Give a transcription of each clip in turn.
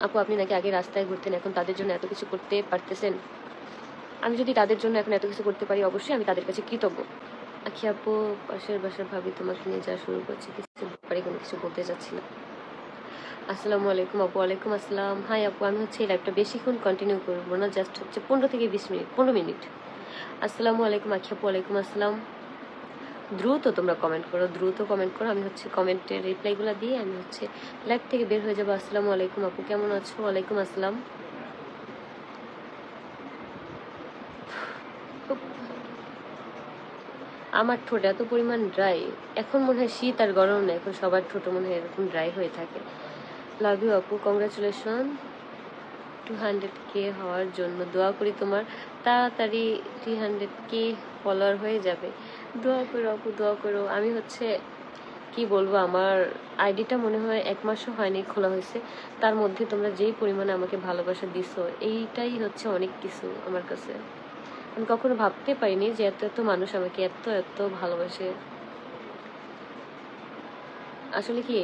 আপু আপনি নাকি আগে রাস্তায় ঘুরতেন, এখন তাদের জন্য এত কিছু করতে পারতেছেন। আমি যদি তাদের জন্য এখন এত কিছু করতে পারি, অবশ্যই আমি তাদের কাছে কৃতজ্ঞ। আখি আপু, পাশের বাসার ভাবি তোমাকে নিয়ে যাওয়া শুরু করছে, কিছু ব্যাপারে কোনো কিছু বলতে চাচ্ছি না। আসসালামু আলাইকুম আপু। ওয়ালাইকুম আসসালাম। হাই আপু, আমি হচ্ছে এই লাইভটা বেশিক্ষণ কন্টিনিউ করবো না, জাস্ট হচ্ছে 15 থেকে 15 মিনিট। আসসালামু আলাইকুম আখি আপু। ওয়ালাইকুম আসসালাম। দ্রুত তোমরা কমেন্ট করো, দ্রুত কমেন্ট করো, আমি হচ্ছে কমেন্টের রিপ্লাইগুলো দিয়ে আমি হচ্ছে লাইভ থেকে বের হয়ে যাবো। আসসালামু আলাইকুম আপু, কেমন আছো? ওয়ালাইকুম আসসালাম। আমার ঠোঁট এত পরিমাণ ড্রাই, এখন মনে হয় শীত আর গরম না, এখন সবার ঠোঁট মনে হয় এরকম ড্রাই হয়ে থাকে। লাভ ইউ আপু, কংগ্রাচুলেশন 200K হওয়ার জন্য। দোয়া করি তোমার তাড়াতাড়ি 300K ফলোয়ার হয়ে যাবে। দোয়া করো আপু, দোয়া করো। আমি হচ্ছে কি বলবো, আমার আইডিটা মনে হয় 1 মাসও হয়নি খোলা হয়েছে, তার মধ্যে তোমরা যেই পরিমাণে আমাকে ভালোবাসা দিছো, এইটাই হচ্ছে অনেক কিছু আমার কাছে। আমি কখনো ভাবতে পারিনি যে এত এত মানুষ আমাকে এত এত ভালোবাসে। আসলে কি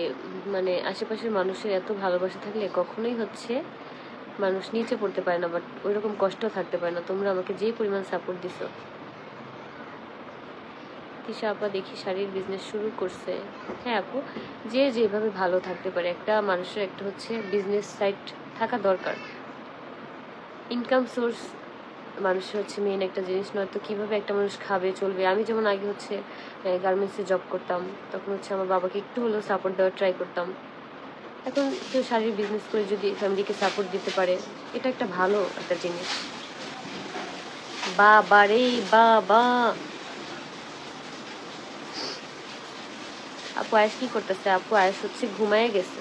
মানে আশেপাশের মানুষের এত ভালোবাসা থাকলে কখনোই হচ্ছে মানুষ নিচে পড়তে পারে না, বাট ওইরকম কষ্ট থাকতে পারে না। তোমরা আমাকে যে পরিমাণ সাপোর্ট দিছো। তিশা আপা দেখি শাড়ির বিজনেস শুরু করছে। হ্যাঁ আপু, যে যেভাবে ভালো থাকতে পারে, একটা মানুষের একটা হচ্ছে বিজনেস সাইট থাকা দরকার। ইনকাম সোর্স মানুষের হচ্ছে মেন একটা জিনিস, নয়তো কিভাবে একটা মানুষ খাবে চলবে। আমি যেমন আগে হচ্ছে গার্মেন্টসে জব করতাম, তখন হচ্ছে আমার বাবাকে একটু হলেও সাপোর্ট দেওয়ার ট্রাই করতাম। এখন কেউ শাড়ির বিজনেস করে যদি ফ্যামিলিকে সাপোর্ট দিতে পারে, এটা একটা ভালো একটা জিনিস। বাবা রে বাবা। আপু আয়েশ কি করতেছে? আপু আয়েশ হচ্ছে ঘুমায় গেছে।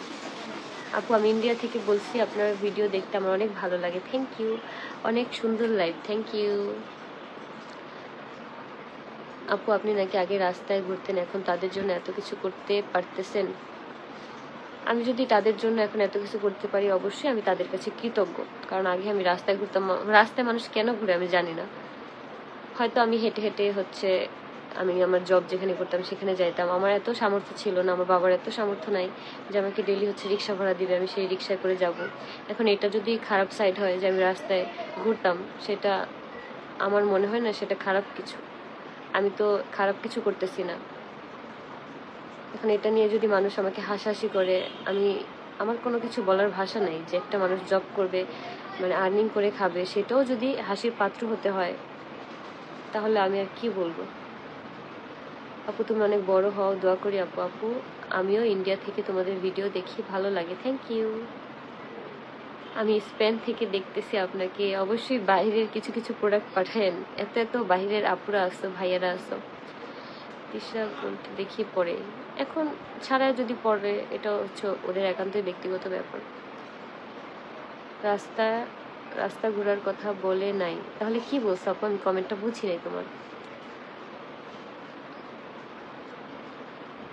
আপু আমি ইন্ডিয়া থেকে বলছি, আপনার ভিডিও দেখতে আমার অনেক ভালো লাগে। থ্যাংক ইউ, অনেক সুন্দর লাইভ। Thank you. আপু আপনি নাকি আগে রাস্তায় ঘুরতেন, এখন তাদের জন্য এত কিছু করতে পারতেছেন। আমি যদি তাদের জন্য এখন এত কিছু করতে পারি, অবশ্যই আমি তাদের কাছে কৃতজ্ঞ। কারণ আগে আমি রাস্তায় ঘুরতাম, রাস্তায় মানুষ কেন ঘুরে আমি জানি না। হয়তো আমি হেঁটে হেঁটে হচ্ছে আমি আমার জব যেখানে করতাম সেখানে যাইতাম। আমার এত সামর্থ্য ছিল না, আমার বাবার এত সামর্থ্য নাই যে আমাকে ডেলি হচ্ছে রিক্সা ভাড়া দিবে, আমি সেই রিক্সায় করে যাব। এখন এটা যদি খারাপ সাইড হয় যে আমি রাস্তায় ঘুরতাম, সেটা আমার মনে হয় না সেটা খারাপ কিছু। আমি তো খারাপ কিছু করতেছি না। এখন এটা নিয়ে যদি মানুষ আমাকে হাসাহাসি করে, আমার কোনো কিছু বলার ভাষা নাই। যে একটা মানুষ জব করবে, মানে আর্নিং করে খাবে, সেটাও যদি হাসির পাত্র হতে হয়, তাহলে আমি আর কি বলবো। আপু তুমি অনেক বড় হও, দোয়া করি আপু। আপু আমিও ইন্ডিয়া থেকে তোমাদের ভিডিও দেখি, ভালো লাগে। Thank you. আমি স্পেন থেকে দেখতেছি আপনাকে। অবশ্যই বাইরের কিছু কিছু প্রোডাক্ট পাঠায়েন, এত এত বাইরের আপুরা আসো, ভাইয়ারা আসো। দিশা দেখি পরে, এখন ছাড়া যদি পড়ে এটা হচ্ছে ওদের একান্তই ব্যক্তিগত ব্যাপার। রাস্তা রাস্তা ঘোরার কথা বলে নাই, তাহলে কি বলছো আপু? আমি কমেন্টটা বুঝি নাই তোমার।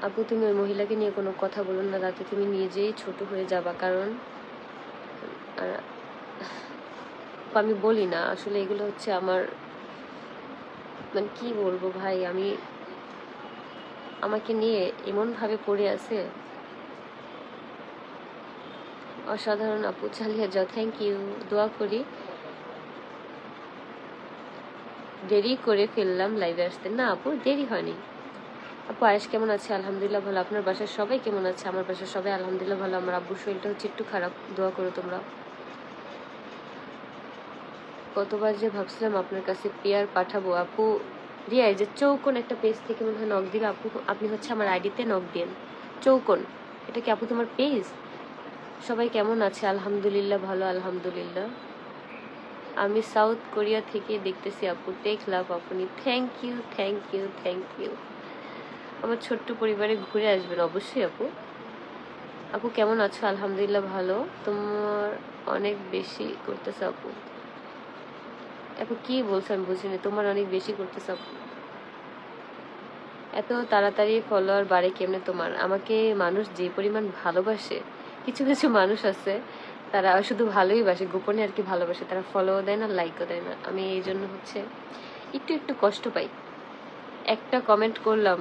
আপু তুমি ওই মহিলাকে নিয়ে কোনো কথা বলো না, রাতে তুমি নিজেই ছোট হয়ে যাবা। কারণ আমি বলি না আসলে, এগুলো হচ্ছে আমার মানে কি বলবো ভাই, আমাকে নিয়ে এমন ভাবে পড়ে আছে। অসাধারণ আপু, চালিয়ে যাও। থ্যাংক ইউ, দোয়া করি। দেরি করে ফেললাম লাইভে আসতে। না আপু দেরি হয়নি। আপু আয়েশ কেমন আছে? আলহামদুলিল্লাহ ভালো। আপনার বাসার সবাই কেমন আছে? আমার বাসার সবাই আলহামদুলিল্লাহ ভালো। আমার আব্বুর শরীরটা হচ্ছে একটু খারাপ, দোয়া করো তোমরা। কতবার যে ভাবছিলাম আপনার কাছে পেয়ার পাঠাবো। আপু রিয়া, এই যে চৌকোন একটা পেজ থেকে মনে হয় নক দিবে। আপু আপনি হচ্ছে আমার আইডিতে নক দিন। চৌকোন, এটা কি আপু তোমার পেজ? সবাই কেমন আছে? আলহামদুলিল্লাহ ভালো, আলহামদুলিল্লাহ। আমি সাউথ কোরিয়া থেকে দেখতেছি আপু। টেক লাভ আপনি। Thank you, thank you, thank you. আমার ছোট্ট পরিবারে ঘুরে আসবেন অবশ্যই আপু। আপু কেমন আছো? আলহামদুলিল্লাহ ভালো। তোমার অনেক বেশি করতেছে আপু। আপু কি বলছো আমি বুঝিনি। তোমার অনেক বেশি করতেছে আপু। এত তাড়াতাড়ি ফলোয়ার বাড়ে কেমনে তোমার? আমাকে মানুষ যে পরিমাণ ভালোবাসে, কিছু কিছু মানুষ আছে তারা শুধু ভালোই বাসে, গোপনে আর কি ভালোবাসে, তারা ফলোও দেয় না, লাইকও দেয় না। আমি এই জন্য হচ্ছে একটু একটু কষ্ট পাই। একটা কমেন্ট করলাম,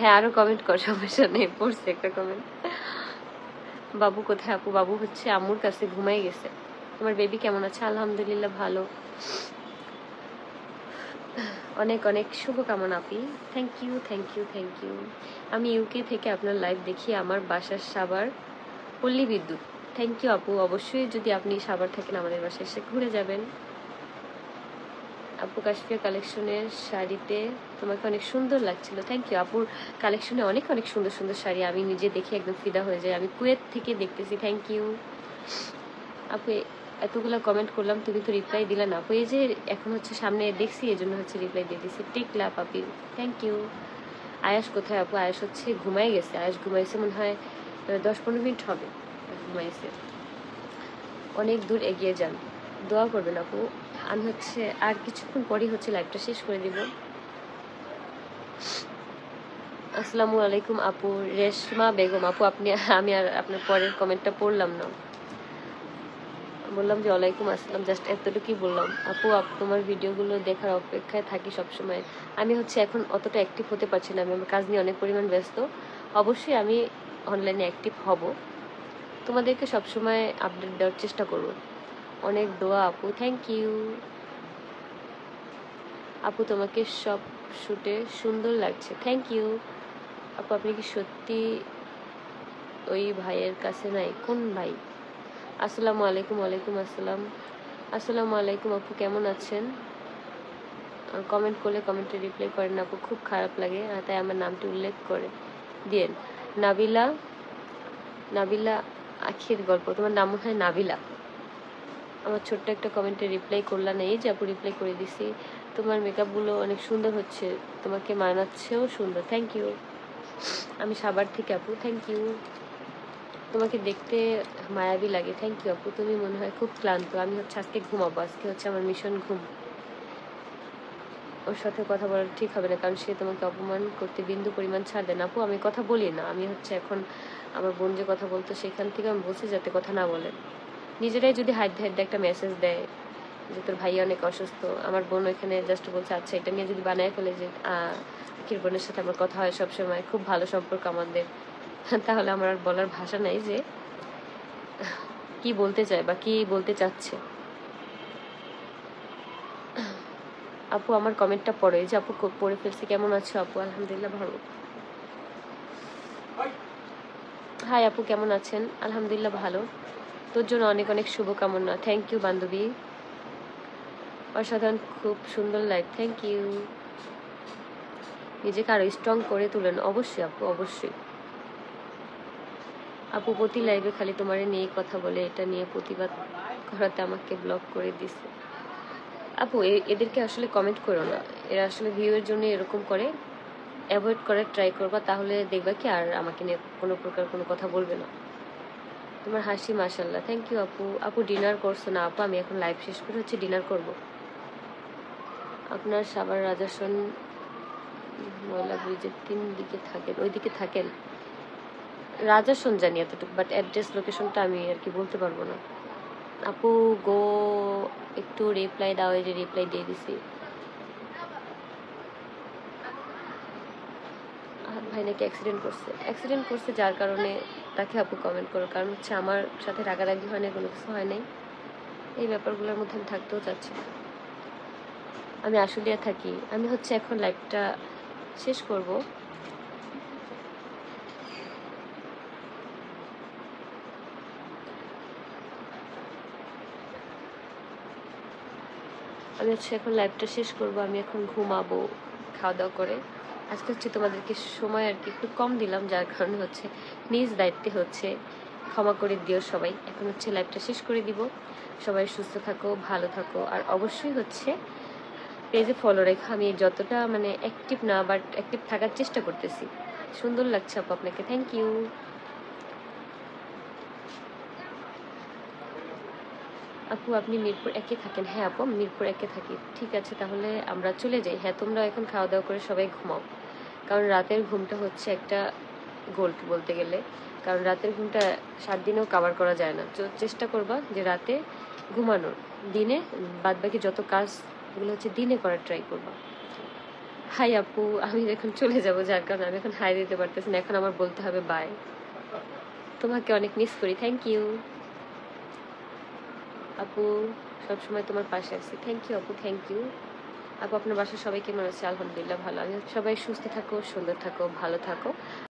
হ্যাঁ আরো কমেন্ট কর, সমস্যা নেই, পড়ছে একটা কমেন্ট। বাবু কোথায় আপু? বাবু হচ্ছে আম্মুর কাছে ঘুমাই গেছে। তোমার বেবি কেমন আছে? আলহামদুলিল্লাহ ভালো। অনেক অনেক শুভকামনা আপি। Thank you thank you thank you. আমি ইউকে থেকে আপনার লাইভ দেখি, আমার বাসার সাভার পল্লী বিদ্যুৎ। থ্যাংক ইউ আপু, অবশ্যই যদি আপনি সাভার থাকেন আমাদের বাসায় এসে ঘুরে যাবেন। আপু কাশ্মীর কালেকশনের শাড়িতে তোমাকে অনেক সুন্দর লাগছিল। থ্যাংক ইউ আপুর কালেকশনে অনেক অনেক সুন্দর সুন্দর শাড়ি, আমি নিজে দেখে একদম ফিদা হয়ে যাই। আমি কুয়েত থেকে দেখতেছি। থ্যাংক ইউ আপু। এতগুলো কমেন্ট করলাম, তুমি তো রিপ্লাই দিলে না আপু। এই যে এখন হচ্ছে সামনে দেখছি, এই জন্য হচ্ছে রিপ্লাই দিয়ে দিচ্ছি। টিকলা পাপি, থ্যাংক ইউ। আয়াস কোথায় আপু? আয়াস হচ্ছে ঘুমাই গেছে। আয়াস ঘুমাইছে মনে হয় 10-15 মিনিট হবে ঘুমাইছে। অনেক দূর এগিয়ে যান, দোয়া করবেন আপু। আমি হচ্ছে আর কিছুক্ষণ পরই হচ্ছে লাইভটা শেষ করে দিব। আসসালামু আলাইকুম আপু। রেশমা বেগম আপু, আপনি আমি আর আপনার পরের কমেন্টটা পড়লাম না, বললাম যে ওয়ালাইকুম আসসালাম, জাস্ট এতটুকুই বললাম। আপু তোমার ভিডিওগুলো দেখার অপেক্ষায় থাকি সবসময়। আমি হচ্ছে এখন অতটা অ্যাক্টিভ হতে পারছি না, আমি আমার কাজ নিয়ে অনেক পরিমাণ ব্যস্ত। অবশ্যই আমি অনলাইনে অ্যাক্টিভ হব, তোমাদেরকে সবসময় আপডেট দেওয়ার চেষ্টা করব। অনেক দোয়া আপু, থ্যাংক ইউ আপু। তোমাকে সব শুটে সুন্দর লাগছে, থ্যাংক ইউ আপু। আপনি কি সত্যি ওই ভাইয়ের কাছে নাই? কোন ভাই? আসসালামু আলাইকুম। ওয়ালাইকুম আসসালাম। আসসালামু আলাইকুম আপু, কেমন আছেন? কমেন্ট করলে কমেন্টে রিপ্লাই করেন আপু, খুব খারাপ লাগে, তাই আমার নামটি উল্লেখ করে দিয়েন। নাবিলা, নাবিলা আখির গল্প, তোমার নাম মনে হয় নাবিলা। আমার ছোট্ট একটা কমেন্টে রিপ্লাই করলা না, এই যে আপু রিপ্লাই করে দিছি। তোমার মেকআপগুলো অনেক সুন্দর হচ্ছে, তোমাকে মানাচ্ছেও সুন্দর, থ্যাংক ইউ। আমি সাভার থেকে আপু, থ্যাংক ইউ। তোমাকে দেখতে মায়াবী লাগে, থ্যাংক ইউ আপু। তুমি মনে হয় খুব ক্লান্ত। আমি হচ্ছে আজকে ঘুমাবো, আজকে হচ্ছে আমার মিশন ঘুম। ওর সাথে কথা বলা ঠিক হবে না, কারণ সে তোমাকে অপমান করতে বিন্দু পরিমাণ ছাড় দেন। আপু আমি কথা বলি না, আমি হচ্ছে এখন আমার বোন যে কথা বলতো সেখান থেকে আমি বলছি যাতে কথা না বলে। নিজেরাই যদি হাইট হাইট একটা মেসেজ দেয় যে তোর ভাই অনেক অসুস্থ, আমার বোন এখানে জাস্ট বলছে আচ্ছা এটা নিয়ে যদি বানায় ফেলে যে আখির বোনের সাথে আমার কথা হয় সবসময়, খুব ভালো সম্পর্ক আমাদের, তাহলে আমার আর বলার ভাষা নাই যে কি বলতে চায় বা কি বলতে চাচ্ছে। আপু আমার কমেন্টটা পড়ো, এই যে আপু পড়ে ফেলছি। কেমন আছো আপু? আলহামদুলিল্লাহ ভালো। হাই আপু, কেমন আছেন? আলহামদুলিল্লাহ ভালো। তোর জন্য অনেক অনেক শুভকামনা। থ্যাংক ইউ বান্ধবী, অসাধারণ, খুব সুন্দর লাইফ, থ্যাংক ইউ। নিজেকে আরো স্ট্রং করে তুলেন। অবশ্যই আপু, অবশ্যই আপু। প্রতি লাইভে খালি তোমার নিয়ে কথা বলে, এটা নিয়ে প্রতিবাদ করাতে আমাকে ব্লক করে দিছে। আপু এদেরকে আসলে কমেন্ট করো না, এরা আসলে ভিউয়ের জন্য এরকম করে। অ্যাভয়েড করার ট্রাই করবা, তাহলে দেখবা কি আর আমাকে নিয়ে কোনো প্রকার কোনো কথা বলবে না। তোমার হাসি মাশাল্লাহ, থ্যাংক ইউ আপু। আপু ডিনার করছো না? আপু আমি এখন লাইভ শেষ করে হচ্ছে ডিনার করব। আপনার সাভার রাজাসন ময়লা ব্রিজের 3 দিকে থাকেন, ওই দিকে থাকেন? রাজাসন জানি এতটুকু, বাট অ্যাড্রেস লোকেশনটা আমি আর কি বলতে পারবো না। আপু গো একটু রিপ্লাই দাও, এই যে রিপ্লাই দিয়ে দিছি। ভাই নাকি অ্যাক্সিডেন্ট করছে যার কারণে তাকে আপু কমেন্ট করো, কারণ হচ্ছে আমার সাথে রাগারাগি হয় না, কোনো কিছু হয় নাই। এই ব্যাপারগুলোর মধ্যে আমি থাকতেও চাচ্ছি না। আমি আশুলিয়া থাকি। আমি হচ্ছে এখন লাইভটা শেষ করব। আমি হচ্ছে এখন লাইভটা শেষ করব, আমি এখন ঘুমাবো খাওয়া দাওয়া করে। আজকে হচ্ছে তোমাদেরকে সময় আর কি একটু কম দিলাম, যার কারণে হচ্ছে নিজ দায়িত্বে হচ্ছে ক্ষমা করে দিও সবাই। এখন হচ্ছে লাইভটা শেষ করে দিব। সবাই সুস্থ থাকো, ভালো থাকো, আর অবশ্যই হচ্ছে পেজে ফলো রেখো। আমি যতটা মানে অ্যাক্টিভ না, বাট অ্যাক্টিভ থাকার চেষ্টা করতেছি। সুন্দর লাগছে আপু আপনাকে, থ্যাংক ইউ আপু। আপনি মিরপুর 1-এ থাকেন? হ্যাঁ আপু, আমি মিরপুর 1-এ থাকি। ঠিক আছে, তাহলে আমরা চলে যাই। হ্যাঁ তোমরা এখন খাওয়া দাওয়া করে সবাই ঘুমাও, কারণ রাতের ঘুমটা হচ্ছে একটা গোল্ড বলতে গেলে, কারণ রাতের ঘুমটা 7 দিনেও কাভার করা যায় না। তো চেষ্টা করবা যে রাতে ঘুমানোর, দিনে বাদবাকি যত কাজগুলো হচ্ছে দিনে করার ট্রাই করবা। হাই আপু, আমি এখন চলে যাব, যার কারণে আমি এখন হাই দিতে পারতেছি না, এখন আমার বলতে হবে বাই। তোমাকে অনেক মিস করি। থ্যাংক ইউ আপু, সবসময় তোমার পাশে আছি। থ্যাংক ইউ আপু, থ্যাংক ইউ আপু। আপনার বাসার সবাই কেমন আছে? আলহামদুলিল্লাহ ভালো। আমি সবাই সুস্থ থাকো, সুন্দর থাকো, ভালো থাকো।